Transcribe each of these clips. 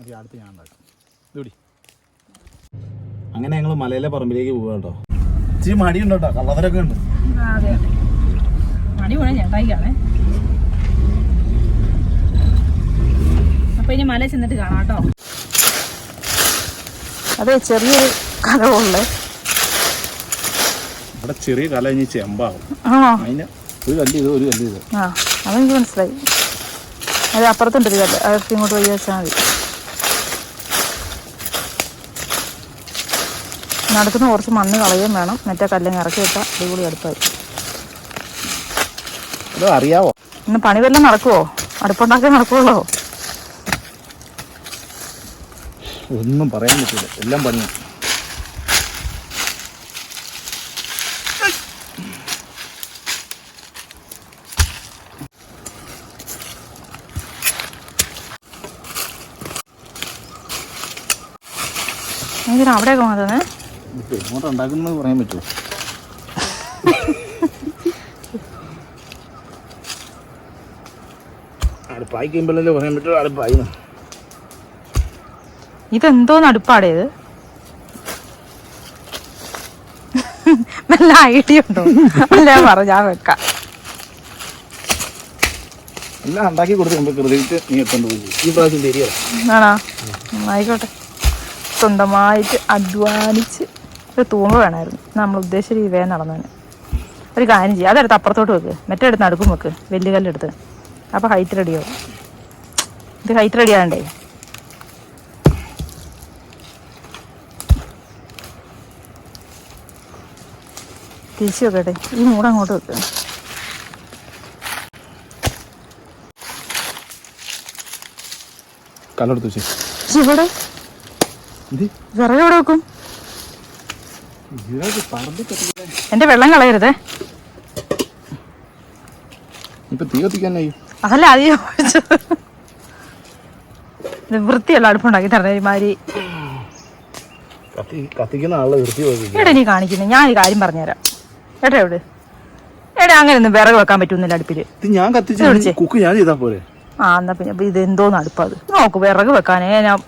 അടുത്ത് ഞാൻ ഉണ്ടാക്കാം ഇതുകൂടി. അങ്ങനെ ഞങ്ങൾ മലയിലെ പറമ്പിലേക്ക് പോവുക കേട്ടോ. ഇച്ചിരി മടിയുണ്ട് കേട്ടോ, കള്ളവരൊക്കെ ഉണ്ട്. അതെ മടി പോണേ ചേട്ടായിക്കാണേ. അപ്പൊ ഇനി മല ചെന്നിട്ട് കാണാം കേട്ടോ. അതെ ചെറിയൊരു കലവുള്ളേ ഇവിടെ ചെറിയ കല ഇനി ചെമ്പാകും. അതിന് ഒരു കല്ല് ഇത് ഒരു കല്ല് ഇത്. ആ അതെനിക്ക് മനസ്സിലായി. അത് അപ്പുറത്തുണ്ടൊരു കല്ല്, അതൊക്കെ ഇങ്ങോട്ട് വഴി വെച്ചാൽ മതി. നടക്കുന്ന കുറച്ച് മണ്ണ് കളയുകയും വേണം. മറ്റേ കല്ലങ്ങ് ഇറക്കി വെച്ചാൽ അടിപൊളി അടുപ്പായി. അത് അറിയാവോ? ഇന്ന് പണി വല്ലതും നടക്കുവോ? അടുപ്പുണ്ടാക്കാൻ നടക്കുമല്ലോ? ഒന്നും പറയാൻ പറ്റില്ല, എല്ലാം പണിയാണ്. എന്തിനാ അവിടെയൊക്കെ മാറുന്നേ? എങ്ങോട്ട് ഉണ്ടാക്കുന്നത് പറയാൻ പറ്റുമോ? അടുപ്പായി കഴിയുമ്പോഴല്ലേ പറയാൻ പറ്റുമോ അടുപ്പായി. ഇതെന്തോന്ന് അടുപ്പാടേത്? നല്ല ഐഡിയ ഉണ്ടോ? അല്ല പറ, ഞാൻ വെക്കാം. എല്ലാം ഉണ്ടാക്കി കൊടുത്ത് ക്രെഡിറ്റ് നീ എത്തേണ്ട പോയി. ഈ പ്രാവശ്യം ശരിയല്ല. ആണോ? ആയിക്കോട്ടെ. സ്വന്തമായിട്ട് അധ്വാനിച്ച് ഒരു തൂമ്പ വേണമായിരുന്നു. നമ്മൾ ഉദ്ദേശിച്ച രീതിയിൽ നടന്നതിന്. ഒരു കാര്യം ചെയ്യുക, അതെടുത്ത് അപ്പുറത്തോട്ട് വെക്ക്, മറ്റേ അടുത്ത് നടുക്കും വെക്ക്, വലിയ കല്ലെടുത്ത്. അപ്പോൾ ഹൈറ്റ് റെഡിയാവും. ഇത് ഹൈറ്റ് റെഡി ആകണ്ടേ? തിരിച്ചു വെക്കട്ടെ. ഈ മൂട് അങ്ങോട്ട് വെക്കുക. കല്ലെടുത്തു ഇവിടെ വിറക് എവിടെ വെക്കും? എന്റെ വെള്ളം കളയരുതേ. ഇപ്പൊ തീ കത്തിക്കാനായി. അതല്ല അധികം വൃത്തിയല്ല അടുപ്പുണ്ടാക്കി തരണേ. ഒരുമാതിരി കത്തിക്കുന്ന ആളെ വൃത്തി. എടാ നീ കാണിക്കുന്നത്, ഞാൻ ഒരു കാര്യം പറഞ്ഞുതരാം. ഏട്ടാ എവിടെ എടാ അങ്ങനെയൊന്നും വിറക് വെക്കാൻ പറ്റുന്നില്ല അടുപ്പില്. ഞാൻ കത്തിച്ച് കുക്ക് ഞാൻ ചെയ്താ പോലെ. ആ എന്നാ പിന്നെ ഇത് എന്തോന്ന് അടുപ്പത് നോക്ക്. വിറക് വെക്കാനേ ഞാൻ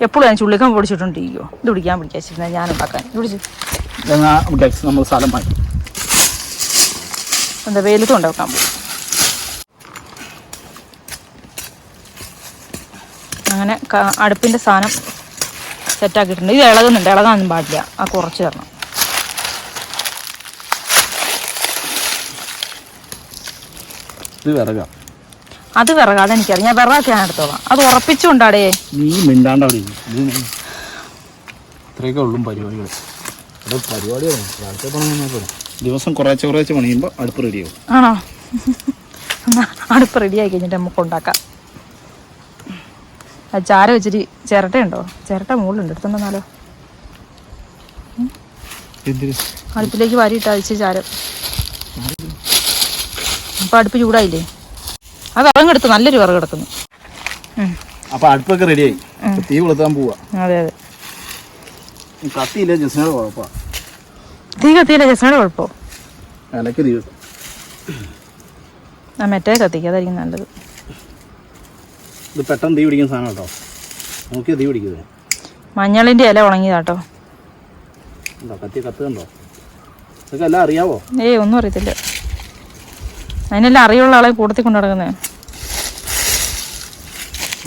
എപ്പോഴും ഞാൻ ചുള്ളിക്കാൻ പൊടിച്ചിട്ടുണ്ടിരിക്കുമോ? ഇത് പിടിക്കാൻ പിടിക്കാച്ചിരുന്ന ഞാൻ ഉണ്ടാക്കാൻ നമ്മൾ സ്ഥലം മാറ്റി എന്താ വെയിലത്തും ഉണ്ടാക്കാൻ പോകും. അങ്ങനെ അടുപ്പിൻ്റെ സാധനം സെറ്റാക്കിയിട്ടുണ്ട്. ഇത് ഇളകുന്നുണ്ട്, ഇളകാനൊന്നും പാടില്ല. ആ കുറച്ച് തരണം. ഇത് വിറകാ. അത് വിറകാ, അതെനിക്കറിയാം. ഞാൻ വിറകൊക്കെ ഞാൻ എടുത്തോളാം. അത് ഉറപ്പിച്ചുകൊണ്ടാടേ. നീ മിണ്ടാണ്ട് അവിടെ ഇത്രയൊക്കെ ഉള്ളും പരിപാടികൾ. പരിപാടിയാണ് ദിവസം കുറേശ്ശെ പണിയുമ്പോൾ അടുപ്പ് റെഡിയാവും. ആണോ? അടുപ്പ് റെഡിയായി കഴിഞ്ഞിട്ട് നമുക്ക് ഉണ്ടാക്കാം. ചാര വെച്ചിട്ട് ചിരട്ടയുണ്ടോ? ചിരട്ട മുകളിലുണ്ട്, എടുത്തുണ്ടെന്നാലോ. അടുപ്പിലേക്ക് വാരിയിട്ട് അഴിച്ച് ചാരം. അപ്പൊ അടുപ്പ് ചൂടായില്ലേ? അത് വിറകെടുത്ത് നല്ലൊരു വിറക് കിടക്കുന്നു. അപ്പൊ അടുപ്പൊക്കെ റെഡിയായി. തീ കൊളുത്താൻ പോവാ. അതെ അതെ. കത്തിയില്ല, ജസ്നയുടെ കുഴപ്പ. തീ കത്തിയില്ല, ജസ്നയുടെ കുഴപ്പമോ? അലക്ക് തീ ആ മറ്റേ കത്തിക്കുക, അതായിരിക്കും നല്ലത്. ഇത് പെട്ടെന്ന് തീ പിടിക്കുന്ന സാധനം കേട്ടോ. നോക്കിയാ തീ പിടിക്കുന്നത്. മഞ്ഞളിന്റെ ഇല ഉണങ്ങിയതാട്ടോ. കത്തി കത്തുന്നുണ്ടോ? ഇതൊക്കെ എല്ലാം അറിയാവോ? ഏയ് ഒന്നും അറിയത്തില്ല. അതിനെല്ലാം അറിയുള്ള ആളെ കൂട്ടത്തിൽ കൊണ്ടു നടക്കുന്നേ.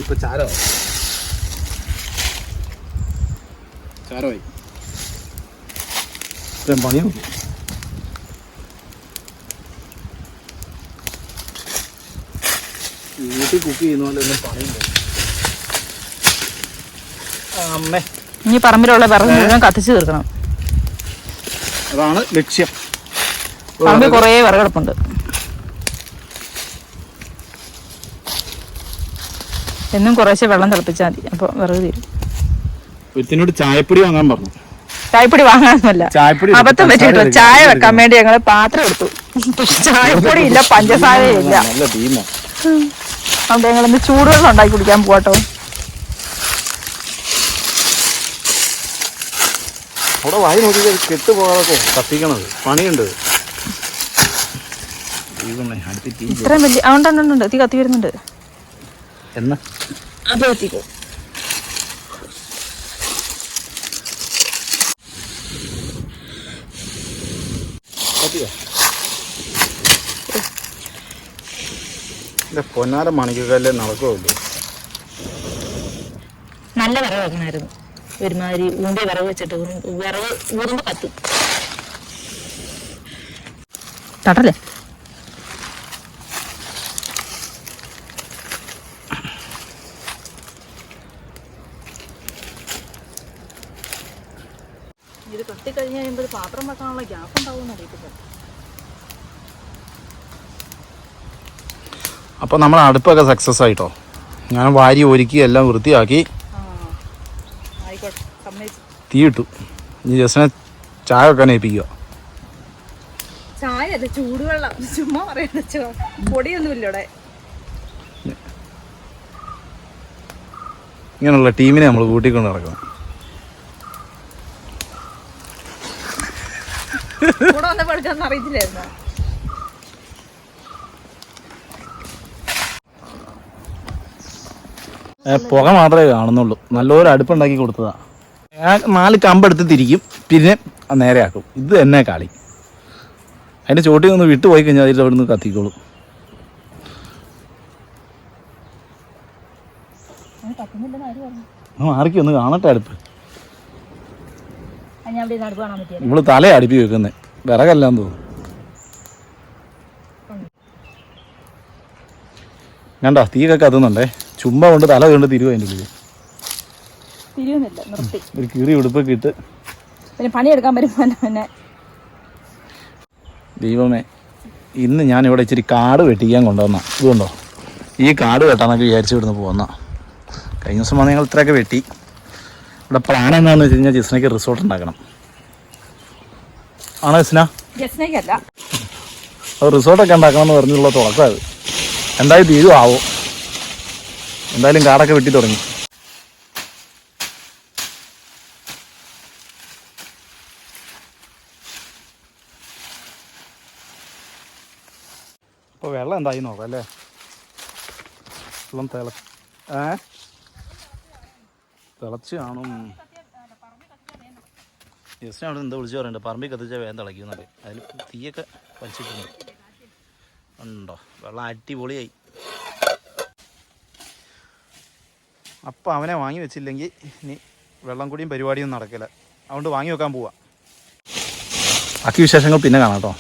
ഇപ്പൊ ചാരമായി പണിയും. വീട്ടിൽ കുക്ക് ചെയ്യുന്ന പോലെ ഒന്നും പണിയില്ല. അമ്മേ, ഇനി പറമ്പിലുള്ള വിറക് മുഴുവൻ കത്തിച്ച് തീർക്കണം. അതാണ് ലക്ഷ്യം. പറമ്പിൽ കുറേ വിറകെടുപ്പുണ്ട്. എന്നും കുറേശ്ശെ വെള്ളം തിളപ്പിച്ചാൽ മതി, അപ്പോൾ വിറക് തീരും. ഒരുത്തിനോട് ചായപ്പൊടി വാങ്ങാൻ പറഞ്ഞു. ചായപ്പൊടി വാങ്ങാനൊന്നുമല്ല, അബദ്ധം പറ്റിട്ടോ. ചായ വെക്കാൻ വേണ്ടി ഞങ്ങള് പാത്രം എടുത്തു. പക്ഷെ ചായപ്പൊടി ഇല്ല, പഞ്ചസാരയും ഇല്ല. അതുകൊണ്ട് ഞങ്ങളിന്ന് ചൂടുവെള്ളം ഉണ്ടാക്കി കുടിക്കാൻ പോവാട്ടോ. അവിടെ വായി നോക്കി കെട്ടുപോകാതെ കത്തിക്കണത് പണിയുണ്ട്. ഇത്രയും വലിയ അതുകൊണ്ടുണ്ട് തീ കത്തി വരുന്നുണ്ട്. എന്നാ അത് കത്തിക്കോ. എൻ്റെ പൊന്നാര മണിക്കല്ലേ നടക്കുള്ളൂ. നല്ല വിറവ് വെക്കണമായിരുന്നു. ഒരുമാതിരി ഊണ്ടി വിറവ് വെച്ചിട്ട് വിറവ് ഊതുമ്പോൾ കത്തും. തട്ടല്ലേ ഇത് കത്തിക്കഴിഞ്ഞ് കഴിയുമ്പോൾ പാത്രം വെക്കാനുള്ള ഗ്യാപ്പ് ഉണ്ടാവുമെന്ന് അറിയത്തില്ല. അപ്പോൾ നമ്മൾ അടുപ്പൊക്കെ സക്സസ് ആയിട്ടോ. ഞാൻ വാരി ഒരുക്കി എല്ലാം വൃത്തിയാക്കി ആയിക്കോട്ടെ, സമ്മതിച്ചു. തീ ഇട്ടു. ഇനി ജസ്റ്റിനെ ചായ വെക്കാൻ ഏൽപ്പിക്കുക. ചായ അല്ല, ചൂടുവെള്ളം. ചുമ്മാ പറയാ, പൊടിയൊന്നുമില്ല ഇവിടെ. ഇങ്ങനെയുള്ള ടീമിനെ നമ്മൾ കൂട്ടിക്കൊണ്ട് നടക്കണം. കൂടെ വന്നപ്പോൾ എടുക്കാന്ന് അറിയത്തില്ലായിരുന്നോ? പുക മാത്രമേ കാണുന്നുള്ളൂ. നല്ലൊരു അടുപ്പുണ്ടാക്കി കൊടുത്തതാ. ഞാൻ 4 കമ്പെടുത്ത് തിരിക്കും, പിന്നെ നേരെയാക്കും. ഇത് തന്നെ കളി. അതിൻ്റെ ചോട്ടിൽ നിന്ന് വിട്ടു പോയി കഴിഞ്ഞാൽ അതിൽ അവിടെ നിന്ന് കത്തിക്കോളും. മാറിക്ക് ഒന്ന് കാണട്ടെ അടുപ്പ്. നമ്മൾ തല അടുപ്പി വെക്കുന്നത് വിറകല്ലാന്ന് തോന്നുന്നു. കണ്ടോ തീയൊക്കെ കത്തുന്നുണ്ടേ. ചുമ്മാ കൊണ്ട് തല കൊണ്ട് തിരുവോ അതിൻ്റെ ഉള്ളിൽ. ഒരു കീറി ഉടുപ്പൊക്കെ ഇട്ട് പിന്നെ പണിയെടുക്കാൻ വരുമ്പോൾ പിന്നെ ദൈവമേ, ഇന്ന് ഞാനിവിടെ ഇച്ചിരി കാട് വെട്ടിക്കാൻ കൊണ്ടുവന്ന. ഇതുകൊണ്ടോ ഈ കാട് വെട്ടാന്നൊക്കെ വിചാരിച്ചു ഇവിടുന്ന് പോകുന്ന. കഴിഞ്ഞ ദിവസം വന്ന് ഞങ്ങൾ ഇത്രയൊക്കെ വെട്ടി. ഇവിടെ പ്ലാൻ എന്താണെന്ന് വെച്ച് കഴിഞ്ഞാൽ ജിസ്നയ്ക്ക് റിസോർട്ട് ഉണ്ടാക്കണം. ആണോ ജിസ്ന? അത് റിസോർട്ടൊക്കെ ഉണ്ടാക്കണമെന്ന് പറഞ്ഞുള്ള തുടക്കം. അത് എന്തായാലും തീരും ആവോ. എന്തായാലും കാടൊക്കെ വെട്ടി തുടങ്ങി. അപ്പോൾ വെള്ളം എന്തായി നോക്കാം അല്ലേ? വെള്ളം തിളച്ച് കാണും. ജസ്റ്റ് അവിടെ എന്താ വിളിച്ച് പറയണ്ടേ, പറമ്പിൽ കത്തിച്ചാൽ വേഗം തിളയ്ക്കുന്നല്ലേ. അതിൽ തീയൊക്കെ വലിച്ചിട്ടുണ്ട്. ഉണ്ടോ വെള്ളം അടിപൊളിയായി. അപ്പം അവനെ വാങ്ങി വെച്ചില്ലെങ്കിൽ ഇനി വെള്ളം കൂടിയും പരിപാടിയൊന്നും നടക്കില്ല. അതുകൊണ്ട് വാങ്ങി വെക്കാൻ പോവാം. ബാക്കി വിശേഷങ്ങൾ പിന്നെ കാണാം കേട്ടോ.